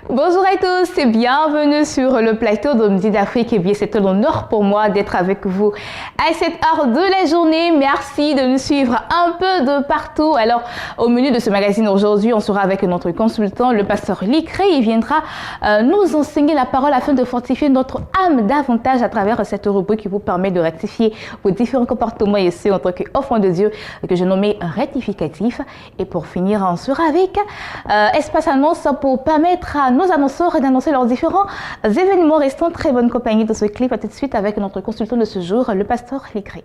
Bonjour à tous et bienvenue sur le plateau de Midi d'Afrique. Et bien, c'est un honneur pour moi d'être avec vous à cette heure de la journée. Merci de nous suivre un peu de partout. Alors, au menu de ce magazine aujourd'hui, on sera avec notre consultant, le pasteur Likré. Il viendra nous enseigner la parole afin de fortifier notre âme davantage à travers cette rubrique qui vous permet de rectifier vos différents comportements ici en tant qu'enfant de Dieu, que je nommais rectificatif. Et pour finir, on sera avec Espace Annonce pour permettre à nos annonceurs d'annoncer leurs différents événements. Restons en très bonne compagnie de ce clip. À tout de suite avec notre consultant de ce jour, le pasteur Likré.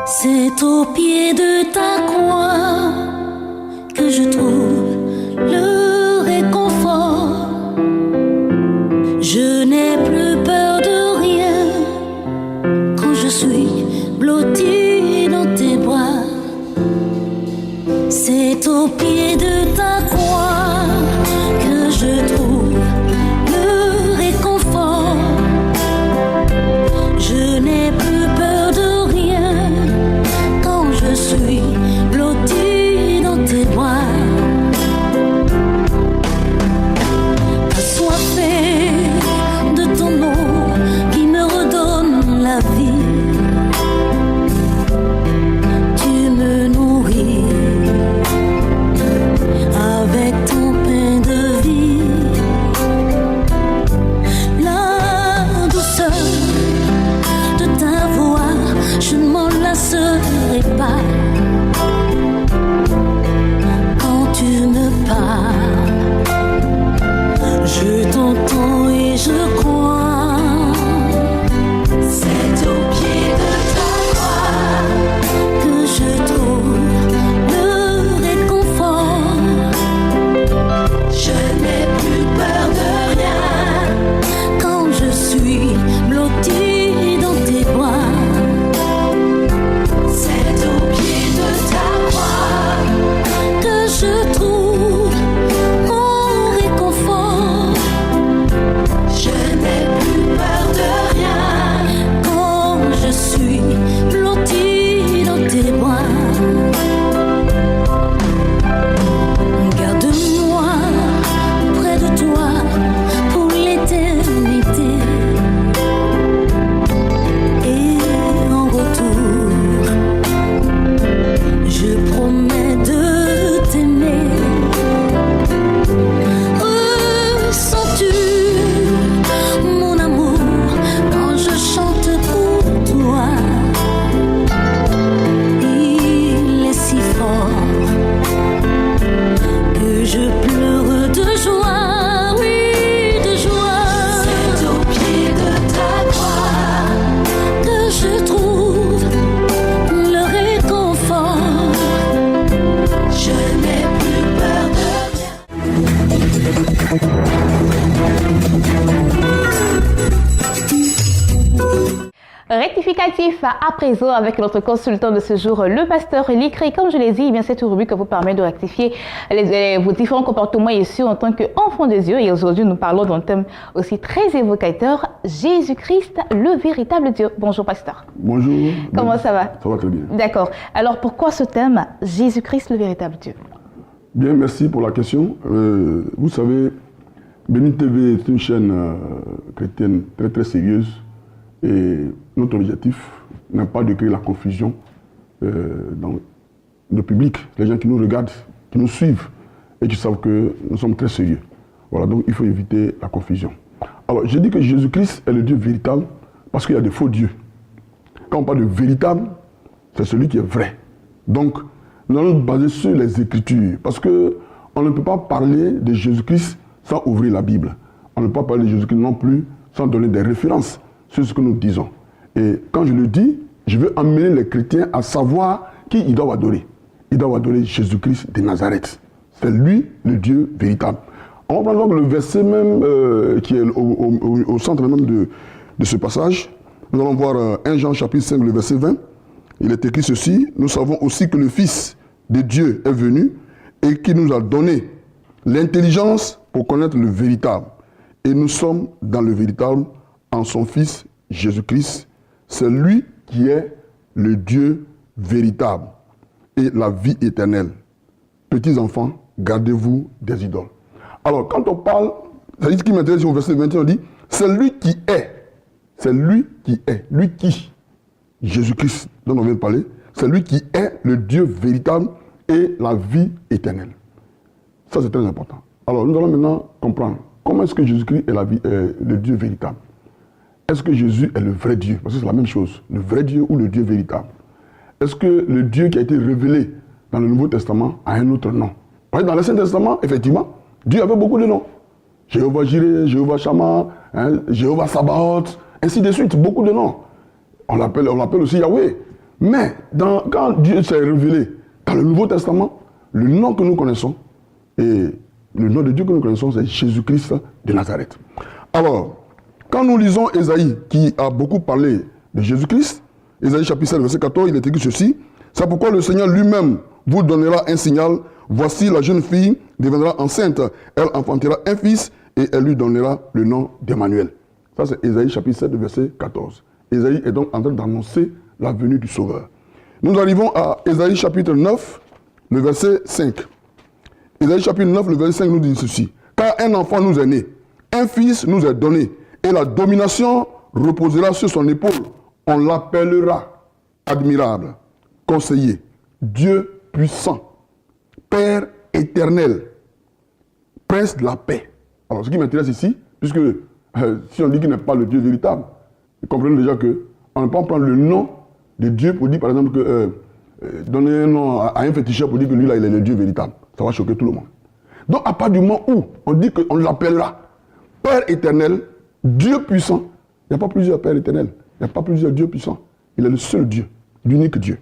C'est au pied de ta croix que je trouve le réconfort. Je n'ai plus peur de rien quand je suis blotti dans tes bras. C'est au pied de ta croix que je trouve le réconfort. Je n'ai plus peur de rien quand je suis blotti dans tes bras. Assoiffé de ton eau qui me redonne la vie. Avec ton pain de vie, la douceur de ta voix, je ne m'en lasserai pas. Quand tu me parles, je t'entends et je crois. C'est au pied de ta croix que je trouve le réconfort. Je n'ai plus peur de rien quand je suis blotti dans tes bras. C'est au pied de ta croix que je trouve mon réconfort. Je n'ai plus peur de rien quand je suis blotti dans tes bras. Rectificatif à présent avec notre consultant de ce jour, le pasteur Likré. Comme je l'ai dit, eh bien, cette rubrique vous permet de rectifier vos différents comportements ici en tant qu'enfant de Dieu. Et aujourd'hui, nous parlons d'un thème aussi très évocateur, Jésus-Christ, le véritable Dieu. Bonjour, pasteur. Bonjour. Comment ça va? Ça va très bien. D'accord. Alors, pourquoi ce thème, Jésus-Christ, le véritable Dieu? Bien, merci pour la question. Vous savez, Béni TV est une chaîne chrétienne très très sérieuse. Et notre objectif n'est pas de créer la confusion dans le public, les gens qui nous regardent, qui nous suivent et qui savent que nous sommes très sérieux. Voilà, donc il faut éviter la confusion. Alors, je dis que Jésus-Christ est le Dieu véritable parce qu'il y a des faux dieux. Quand on parle de véritable, c'est celui qui est vrai. Donc, nous allons nous baser sur les Écritures parce qu'on ne peut pas parler de Jésus-Christ sans ouvrir la Bible. On ne peut pas parler de Jésus-Christ non plus sans donner des références sur ce que nous disons. Et quand je le dis, je veux amener les chrétiens à savoir qui ils doivent adorer. Ils doivent adorer Jésus-Christ de Nazareth. C'est lui le Dieu véritable. On va prendre donc le verset même qui est au centre même de ce passage. Nous allons voir 1 Jean chapitre 5, le verset 20. Il est écrit ceci: nous savons aussi que le Fils de Dieu est venu et qui nous a donné l'intelligence pour connaître le véritable. Et nous sommes dans le véritable en son Fils Jésus-Christ. C'est lui qui est le Dieu véritable et la vie éternelle. Petits enfants, gardez-vous des idoles. Alors, quand on parle, c'est ce qui m'intéresse au verset 21, on dit, c'est lui qui est. C'est lui qui est. Lui qui, Jésus-Christ dont on vient de parler, c'est lui qui est le Dieu véritable et la vie éternelle. Ça, c'est très important. Alors, nous allons maintenant comprendre comment est-ce que Jésus-Christ est le Dieu véritable. Est-ce que Jésus est le vrai Dieu? Parce que c'est la même chose, le vrai Dieu ou le Dieu véritable. Est-ce que le Dieu qui a été révélé dans le Nouveau Testament a un autre nom? Dans l'Ancien Testament, effectivement, Dieu avait beaucoup de noms. Jéhovah Jireh, Jéhovah Shammah, Jéhovah Sabaoth, ainsi de suite, beaucoup de noms. On l'appelle aussi Yahweh. Mais quand Dieu s'est révélé dans le Nouveau Testament, le nom que nous connaissons, et le nom de Dieu que nous connaissons, c'est Jésus-Christ de Nazareth. Alors, quand nous lisons Ésaïe, qui a beaucoup parlé de Jésus-Christ, Ésaïe chapitre 7, verset 14, il est écrit ceci, « C'est pourquoi le Seigneur lui-même vous donnera un signal. Voici la jeune fille deviendra enceinte. Elle enfantera un fils et elle lui donnera le nom d'Emmanuel. » Ça, c'est Ésaïe chapitre 7, verset 14. Ésaïe est donc en train d'annoncer la venue du Sauveur. Nous arrivons à Ésaïe chapitre 9, le verset 5. Ésaïe chapitre 9, le verset 5 nous dit ceci. « Car un enfant nous est né, un fils nous est donné, et la domination reposera sur son épaule. On l'appellera admirable, conseiller, Dieu puissant, Père éternel, Prince de la paix. » Alors, ce qui m'intéresse ici, puisque si on dit qu'il n'est pas le Dieu véritable, vous comprenez déjà qu'on ne peut pas prendre le nom de Dieu pour dire, par exemple, donner un nom à un féticheur pour dire que lui, là, il est le Dieu véritable. Ça va choquer tout le monde. Donc, à partir du moment où on dit qu'on l'appellera Père éternel, Dieu puissant, il n'y a pas plusieurs Pères éternels, il n'y a pas plusieurs dieux puissants. Il est le seul Dieu, l'unique Dieu.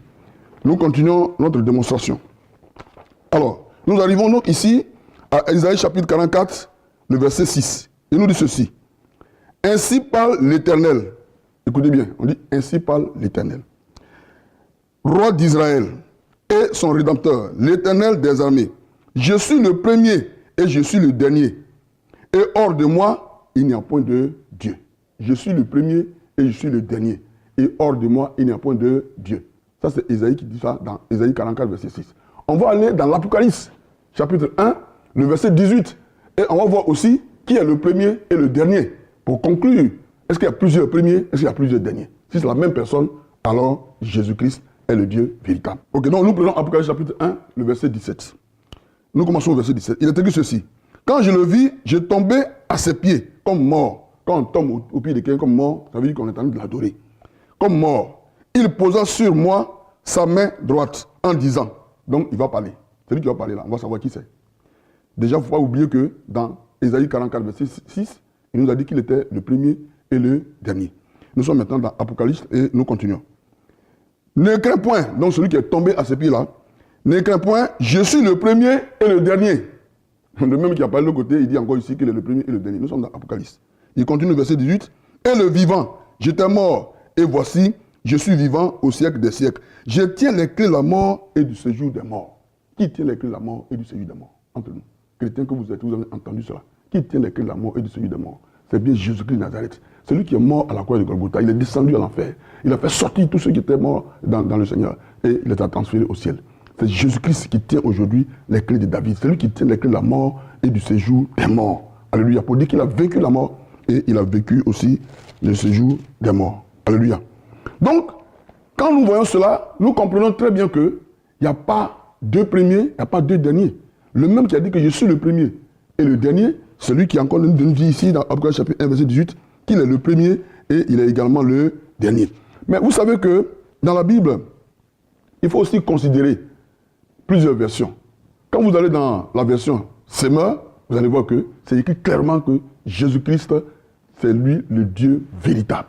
Nous continuons notre démonstration. Alors, nous arrivons donc ici à Isaïe chapitre 44, le verset 6. Il nous dit ceci. « Ainsi parle l'Éternel. » Écoutez bien, on dit « Ainsi parle l'Éternel. Roi d'Israël et son Rédempteur, l'Éternel des armées. Je suis le premier et je suis le dernier. Et hors de moi, il n'y a point de Dieu. Je suis le premier et je suis le dernier. Et hors de moi, il n'y a point de Dieu. » Ça, c'est Isaïe qui dit ça dans Isaïe 44, verset 6. On va aller dans l'Apocalypse, chapitre 1, le verset 18. Et on va voir aussi qui est le premier et le dernier. Pour conclure, est-ce qu'il y a plusieurs premiers, est-ce qu'il y a plusieurs derniers? Si c'est la même personne, alors Jésus-Christ est le Dieu véritable. Ok, donc nous prenons Apocalypse chapitre 1, le verset 17. Nous commençons au verset 17. Il est écrit ceci. Quand je le vis, je tombais à ses pieds, comme mort. Quand on tombe au pied de quelqu'un comme mort, ça veut dire qu'on est en train de l'adorer. Comme mort. Il posa sur moi sa main droite en disant, donc il va parler. C'est lui qui va parler là, on va savoir qui c'est. Déjà, il ne faut pas oublier que dans Ésaïe 44, verset 6, il nous a dit qu'il était le premier et le dernier. Nous sommes maintenant dans Apocalypse et nous continuons. Ne crains point, donc celui qui est tombé à ses pieds là, ne crains point, je suis le premier et le dernier. Le même qui a parlé de l'autre côté, il dit encore ici qu'il est le premier et le dernier. Nous sommes dans Apocalypse. Il continue verset 18. Et le vivant, j'étais mort, et voici, je suis vivant au siècle des siècles. Je tiens les clés de la mort et du séjour des morts. Qui tient les clés de la mort et du séjour des morts? Entre nous. Chrétiens que vous êtes, vous avez entendu cela. Qui tient les clés de la mort et du séjour des morts? C'est bien Jésus-Christ de Nazareth. Celui qui est mort à la croix de Golgotha. Il est descendu à l'enfer. Il a fait sortir tous ceux qui étaient morts dans le Seigneur. Et il les a transférés au ciel. C'est Jésus-Christ qui tient aujourd'hui les clés de David. C'est lui qui tient les clés de la mort et du séjour des morts. Alléluia. Pour dire qu'il a vécu la mort et il a vécu aussi le séjour des morts. Alléluia. Donc, quand nous voyons cela, nous comprenons très bien qu'il n'y a pas deux premiers, il n'y a pas deux derniers. Le même qui a dit que je suis le premier et le dernier, celui qui encore nous dit ici dans Apocalypse chapitre 1, verset 18, qu'il est le premier et il est également le dernier. Mais vous savez que dans la Bible, il faut aussi considérer plusieurs versions. Quand vous allez dans la version Semeur, vous allez voir que c'est écrit clairement que Jésus-Christ, c'est lui le Dieu véritable.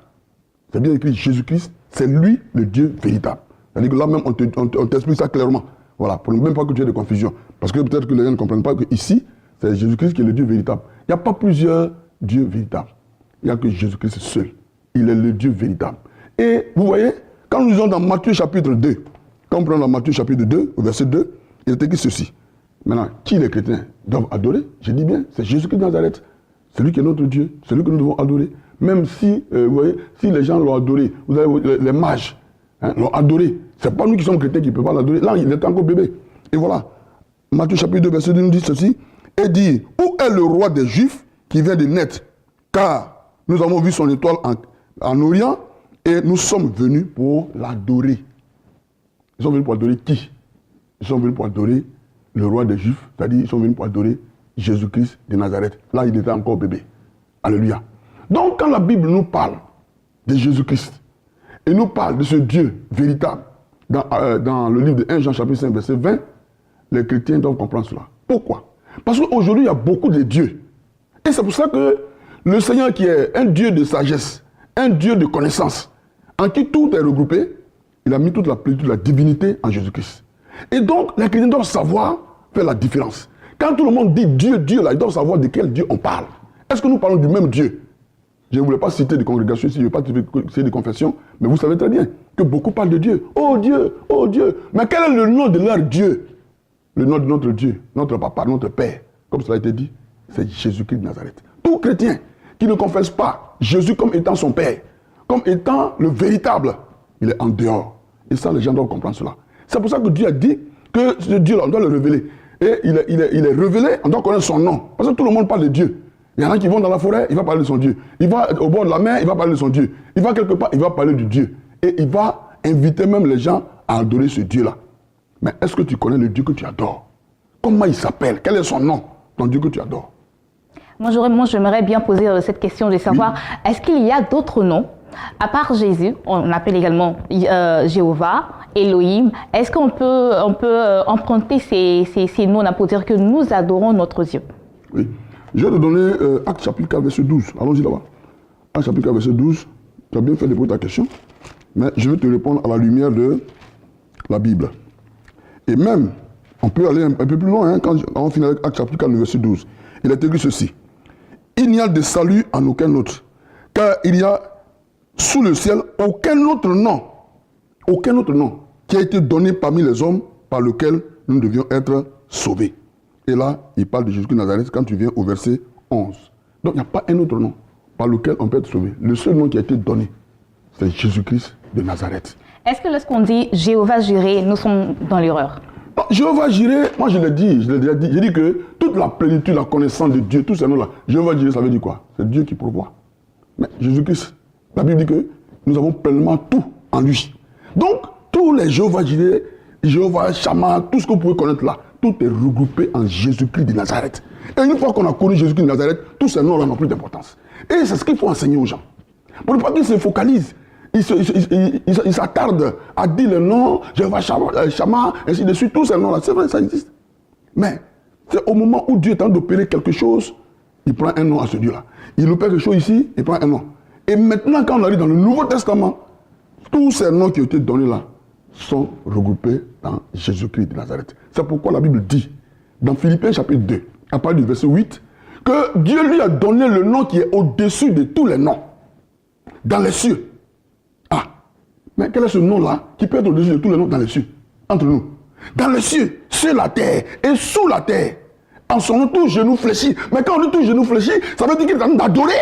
C'est bien écrit Jésus-Christ, c'est lui le Dieu véritable. C'est-à-dire que là même, on t'explique ça clairement. Voilà, pour ne même pas que tu aies de confusion. Parce que peut-être que les gens ne comprennent pas qu'ici, c'est Jésus-Christ qui est le Dieu véritable. Il n'y a pas plusieurs dieux véritables. Il n'y a que Jésus-Christ seul. Il est le Dieu véritable. Et vous voyez, quand nous sommes dans Matthieu chapitre 2, quand on prend dans Matthieu chapitre 2, au verset 2, il est écrit ceci. Maintenant, qui les chrétiens doivent adorer? Je dis bien, c'est Jésus-Christ de Nazareth. C'est lui qui est notre Dieu, c'est lui que nous devons adorer. Même si, vous voyez, si les gens l'ont adoré, vous avez les mages l'ont adoré, c'est pas nous qui sommes chrétiens qui ne peuvent pas l'adorer. Là, il était encore bébé. Et voilà, Matthieu chapitre 2, verset 2 nous dit ceci, et dit, où est le roi des Juifs qui vient de naître? Car nous avons vu son étoile en Orient et nous sommes venus pour l'adorer. Ils sont venus pour adorer qui? Ils sont venus pour adorer le roi des Juifs, c'est-à-dire ils sont venus pour adorer Jésus-Christ de Nazareth. Là, il était encore bébé. Alléluia. Donc, quand la Bible nous parle de Jésus-Christ et nous parle de ce Dieu véritable, dans le livre de 1 Jean chapitre 5, verset 20, les chrétiens doivent comprendre cela. Pourquoi? Parce qu'aujourd'hui, il y a beaucoup de dieux. Et c'est pour ça que le Seigneur, qui est un Dieu de sagesse, un Dieu de connaissance, en qui tout est regroupé, il a mis toute la plénitude de la divinité en Jésus-Christ. Et donc, les chrétiens doivent savoir faire la différence. Quand tout le monde dit Dieu, Dieu, là, ils doivent savoir de quel Dieu on parle. Est-ce que nous parlons du même Dieu? Je ne voulais pas citer des congrégations ici, je ne veux pas citer des confessions, mais vous savez très bien que beaucoup parlent de Dieu. Oh Dieu, oh Dieu. Mais quel est le nom de leur Dieu? Le nom de notre Dieu, notre Papa, notre Père, comme cela a été dit, c'est Jésus-Christ de Nazareth. Tout chrétien qui ne confesse pas Jésus comme étant son Père, comme étant le véritable, il est en dehors. Et ça, les gens doivent comprendre cela. C'est pour ça que Dieu a dit que ce Dieu-là, on doit le révéler. Et il est révélé, on doit connaître son nom. Parce que tout le monde parle de Dieu. Il y en a qui vont dans la forêt, il va parler de son Dieu. Il va au bord de la mer, il va parler de son Dieu. Il va quelque part, il va parler du Dieu. Et il va inviter même les gens à adorer ce Dieu-là. Mais est-ce que tu connais le Dieu que tu adores? Comment il s'appelle? Quel est son nom, ton Dieu que tu adores? Moi, j'aimerais bien poser cette question de savoir, oui, est-ce qu'il y a d'autres noms? À part Jésus, on appelle également Jéhovah, Elohim. Est-ce qu'on peut emprunter ces noms-là pour dire que nous adorons notre Dieu? Oui. Je vais te donner Actes chapitre 4, verset 12. Allons-y là-bas. Actes chapitre 4, verset 12. Tu as bien fait de poser ta question. Mais je vais te répondre à la lumière de la Bible. Et même, on peut aller un peu plus loin, quand on finit avec Actes chapitre 4, verset 12. Il est écrit ceci. Il n'y a de salut en aucun autre, car il y a sous le ciel aucun autre nom qui a été donné parmi les hommes par lequel nous devions être sauvés. Et là, il parle de Jésus-Christ de Nazareth quand tu viens au verset 11. Donc, il n'y a pas un autre nom par lequel on peut être sauvé. Le seul nom qui a été donné, c'est Jésus-Christ de Nazareth. Est-ce que lorsqu'on dit Jéhovah Jireh, nous sommes dans l'erreur? Jéhovah Jireh, moi je l'ai dit, j'ai dit que toute la plénitude, la connaissance de Dieu, tous ces noms-là, Jéhovah Jireh, ça veut dire quoi? C'est Dieu qui pourvoit. Mais Jésus-Christ, la Bible dit que nous avons pleinement tout en lui. Donc, tous les Jéhovah Jireh, Jéhovah Shammah, tout ce que vous pouvez connaître là, tout est regroupé en Jésus-Christ de Nazareth. Et une fois qu'on a connu Jésus-Christ de Nazareth, tous ces noms-là n'ont plus d'importance. Et c'est ce qu'il faut enseigner aux gens. Pour ne pas qu'ils se focalisent, ils s'attardent à dire le nom, Jéhovah Shammah, ainsi de suite, tous ces noms-là. C'est vrai, ça existe. Mais c'est au moment où Dieu est en train d'opérer quelque chose, il prend un nom à ce Dieu-là. Il opère quelque chose ici, il prend un nom. Et maintenant, quand on arrive dans le Nouveau Testament, tous ces noms qui ont été donnés là sont regroupés dans Jésus-Christ de Nazareth. C'est pourquoi la Bible dit, dans Philippiens chapitre 2, à partir du verset 8, que Dieu lui a donné le nom qui est au-dessus de tous les noms, dans les cieux. Ah, mais quel est ce nom-là qui peut être au-dessus de tous les noms dans les cieux, entre nous? Dans les cieux, sur la terre et sous la terre. En son nom, tous genoux fléchis. Mais quand on dit tous genoux fléchis, ça veut dire qu'il est en train d'adorer.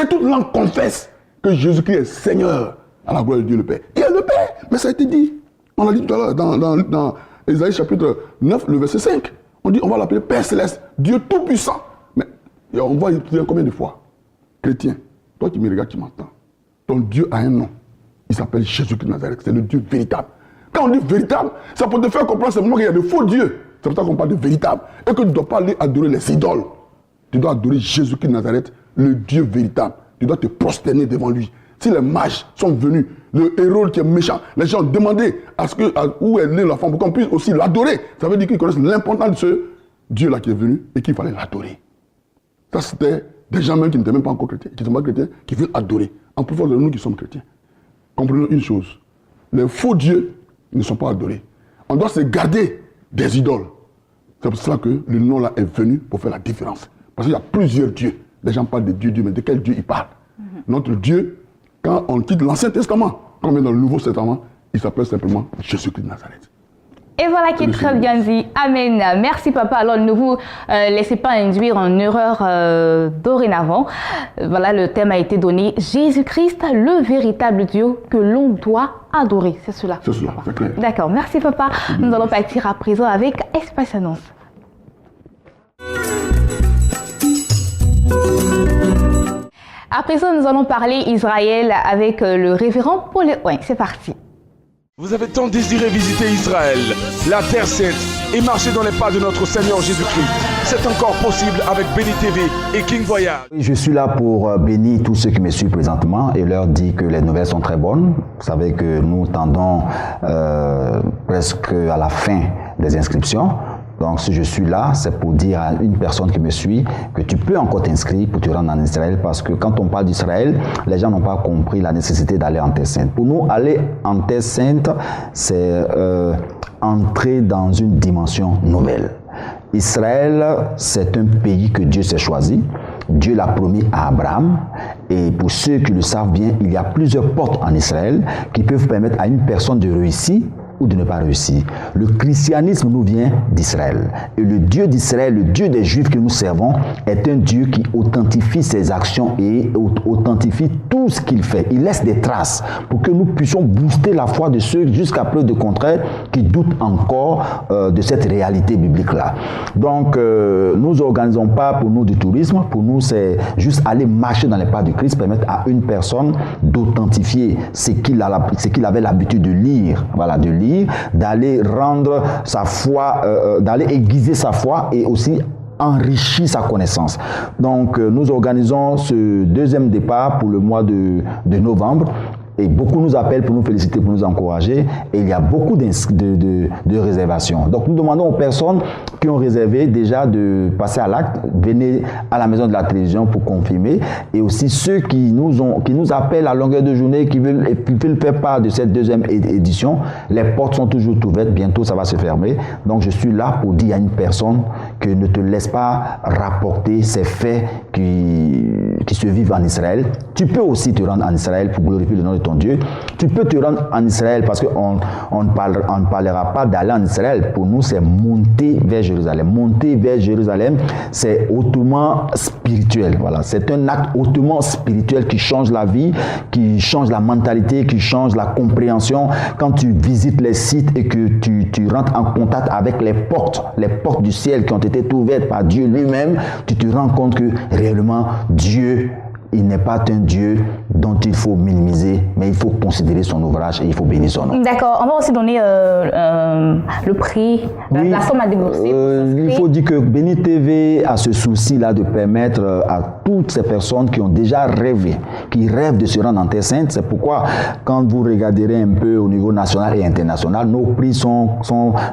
Et toute langue confesse que Jésus-Christ est Seigneur à la gloire de Dieu le Père. Il est le Père, mais ça a été dit. On l'a dit tout à l'heure dans Ésaïe chapitre 9, le verset 5. On dit on va l'appeler Père Céleste, Dieu Tout-Puissant. Mais on va y dire combien de fois? Chrétien, toi qui me regardes, tu m'entends. Ton Dieu a un nom. Il s'appelle Jésus-Christ de Nazareth. C'est le Dieu véritable. Quand on dit véritable, ça peut te faire comprendre simplement qu'il y a de faux dieux. C'est pour ça qu'on parle de véritable. Et que tu ne dois pas aller adorer les idoles. Tu dois adorer Jésus-Christ de Nazareth, le Dieu véritable. Tu dois te prosterner devant lui. Si les mages sont venus, le héros qui est méchant, les gens ont demandé où est née la femme pour qu'on puisse aussi l'adorer. Ça veut dire qu'ils connaissent l'importance de ce Dieu-là qui est venu et qu'il fallait l'adorer. Ça, c'était des gens même qui n'étaient même pas encore chrétiens, qui ne sont pas chrétiens, qui veulent adorer. En plus fort de nous qui sommes chrétiens. Comprenons une chose. Les faux dieux ne sont pas adorés. On doit se garder des idoles. C'est pour cela que le nom là est venu pour faire la différence. Parce qu'il y a plusieurs dieux. Les gens parlent de Dieu, mais de quel Dieu ils parlent? Notre Dieu, quand on quitte l'Ancien Testament, quand on vient dans le Nouveau Testament, il s'appelle simplement Jésus-Christ de Nazareth. Et voilà qui est très bien dit. Amen. Merci papa. Alors ne vous laissez pas induire en erreur dorénavant. Voilà, le thème a été donné. Jésus-Christ, le véritable Dieu que l'on doit adorer. C'est cela. C'est cela, c'est clair. D'accord. Merci papa. Nous allons partir à présent avec Espace Annonce. À présent, nous allons parler Israël avec le révérend Paul. Ouais, c'est parti. Vous avez tant désiré visiter Israël, la terre sainte, et marcher dans les pas de notre Seigneur Jésus-Christ. C'est encore possible avec Béni TV et King Voyage. Je suis là pour bénir tous ceux qui me suivent présentement et leur dire que les nouvelles sont très bonnes. Vous savez que nous tendons presque à la fin des inscriptions. Donc si je suis là, c'est pour dire à une personne qui me suit que tu peux encore t'inscrire pour te rendre en Israël, parce que quand on parle d'Israël, les gens n'ont pas compris la nécessité d'aller en Terre Sainte. Pour nous, aller en Terre Sainte, c'est entrer dans une dimension nouvelle. Israël, c'est un pays que Dieu s'est choisi. Dieu l'a promis à Abraham. Et pour ceux qui le savent bien, il y a plusieurs portes en Israël qui peuvent permettre à une personne de réussir ou de ne pas réussir. Le christianisme nous vient d'Israël. Et le Dieu d'Israël, le Dieu des Juifs que nous servons, est un Dieu qui authentifie ses actions et authentifie tout ce qu'il fait. Il laisse des traces pour que nous puissions booster la foi de ceux, jusqu'à preuve de contraire, qui doutent encore de cette réalité biblique-là. Donc, nous n'organisons pas pour nous du tourisme. Pour nous, c'est juste aller marcher dans les pas de Christ, permettre à une personne d'authentifier ce qu'il avait l'habitude de lire. Voilà, de lire, d'aller rendre sa foi, d'aller aiguiser sa foi et aussi enrichir sa connaissance. Donc, nous organisons ce deuxième départ pour le mois de novembre. Et beaucoup nous appellent pour nous féliciter, pour nous encourager. Et il y a beaucoup de réservations. Donc nous demandons aux personnes qui ont réservé déjà de passer à l'acte. Venez à la maison de la télévision pour confirmer. Et aussi ceux qui nous appellent à longueur de journée, qui veulent faire part de cette deuxième édition. Les portes sont toujours ouvertes. Bientôt, ça va se fermer. Donc je suis là pour dire à une personne que ne te laisse pas rapporter ces faits qui se vivent en Israël. Tu peux aussi te rendre en Israël pour glorifier le nom de ton Dieu. Tu peux te rendre en Israël parce qu'on ne parlera pas d'aller en Israël. Pour nous, c'est monter vers Jérusalem. Monter vers Jérusalem, c'est hautement spirituel. Voilà. C'est un acte hautement spirituel qui change la vie, qui change la mentalité, qui change la compréhension. Quand tu visites les sites et que tu rentres en contact avec les portes du ciel qui ont été ouvertes par Dieu lui-même, tu te rends compte que réellement Dieu, il n'est pas un Dieu dont il faut minimiser, mais il faut considérer son ouvrage et il faut bénir son nom. D'accord, on va aussi donner le prix, oui, la somme à débourser. Il faut dire que Béni TV a ce souci-là de permettre à toutes ces personnes qui ont déjà rêvé, qui rêvent de se rendre en Terre Sainte. C'est pourquoi, quand vous regarderez un peu au niveau national et international, nos prix sont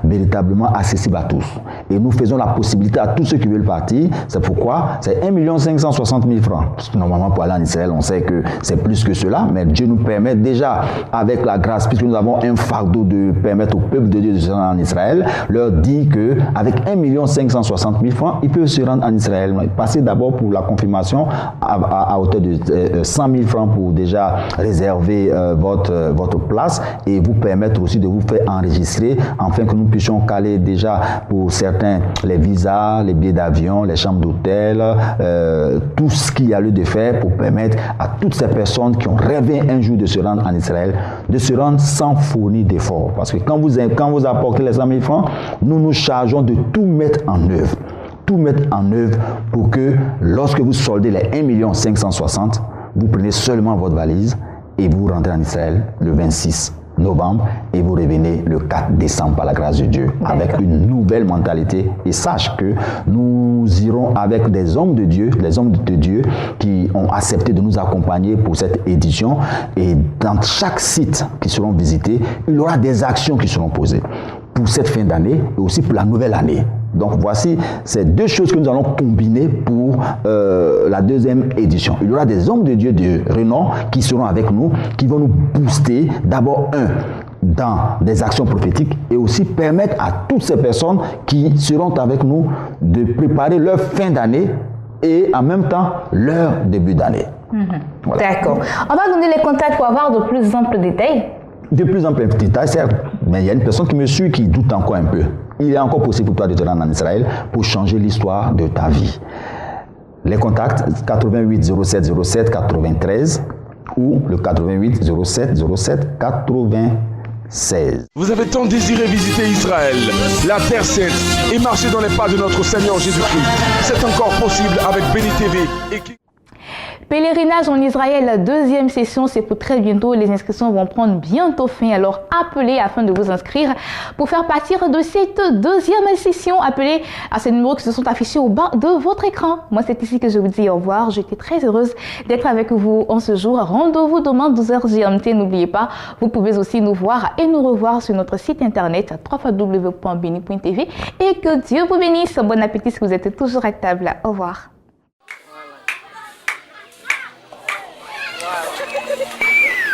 véritablement accessibles à tous. Et nous faisons la possibilité à tous ceux qui veulent partir. C'est pourquoi c'est 1 560 000 francs. Normalement, pour aller en Israël, on sait que c'est plus que cela, mais Dieu nous permet déjà, avec la grâce, puisque nous avons un fardeau de permettre au peuple de Dieu de se rendre en Israël, leur dit qu'avec 1 560 000 francs, ils peuvent se rendre en Israël. Passez d'abord pour la confirmation à hauteur de 100 000 francs pour déjà réserver votre place et vous permettre aussi de vous faire enregistrer, afin que nous puissions caler déjà pour certains les visas, les billets d'avion, les chambres d'hôtel, tout ce qu'il y a lieu de faire pour permettre à toutes ces personnes qui ont rêvé un jour de se rendre en Israël, de se rendre sans fournir d'efforts. Parce que quand vous apportez les 100 000 francs, nous nous chargeons de tout mettre en œuvre. Tout mettre en œuvre pour que lorsque vous soldez les 1 560 000, vous prenez seulement votre valise et vous rentrez en Israël le 26 novembre et vous revenez le 4 décembre par la grâce de Dieu avec une nouvelle mentalité. Et sache que nous irons avec des hommes de Dieu, les hommes de Dieu qui ont accepté de nous accompagner pour cette édition. Et dans chaque site qui seront visités, il y aura des actions qui seront posées pour cette fin d'année et aussi pour la nouvelle année. Donc voici ces deux choses que nous allons combiner pour la deuxième édition. Il y aura des hommes de Dieu de renom qui seront avec nous, qui vont nous booster d'abord dans des actions prophétiques et aussi permettre à toutes ces personnes qui seront avec nous de préparer leur fin d'année et en même temps leur début d'année. Voilà. D'accord. On va donner les contacts pour avoir de plus amples détails. de plus en plus petit détail, certes, mais il y a une personne qui me suit qui doute encore un peu. Il est encore possible pour toi de te rendre en Israël pour changer l'histoire de ta vie. Les contacts 88 07 07 93 ou le 88 07 07 96. Vous avez tant désiré visiter Israël, la terre sainte, et marcher dans les pas de notre Seigneur Jésus-Christ. C'est encore possible avec Béni TV et Pèlerinage en Israël, la deuxième session, c'est pour très bientôt. Les inscriptions vont prendre bientôt fin. Alors appelez afin de vous inscrire pour faire partie de cette deuxième session. Appelez à ces numéros qui se sont affichés au bas de votre écran. Moi, c'est ici que je vous dis au revoir. J'étais très heureuse d'être avec vous en ce jour. Rendez-vous demain 12h GMT. N'oubliez pas, vous pouvez aussi nous voir et nous revoir sur notre site internet www.beni.tv. Et que Dieu vous bénisse. Bon appétit si vous êtes toujours à table. Au revoir. Wow.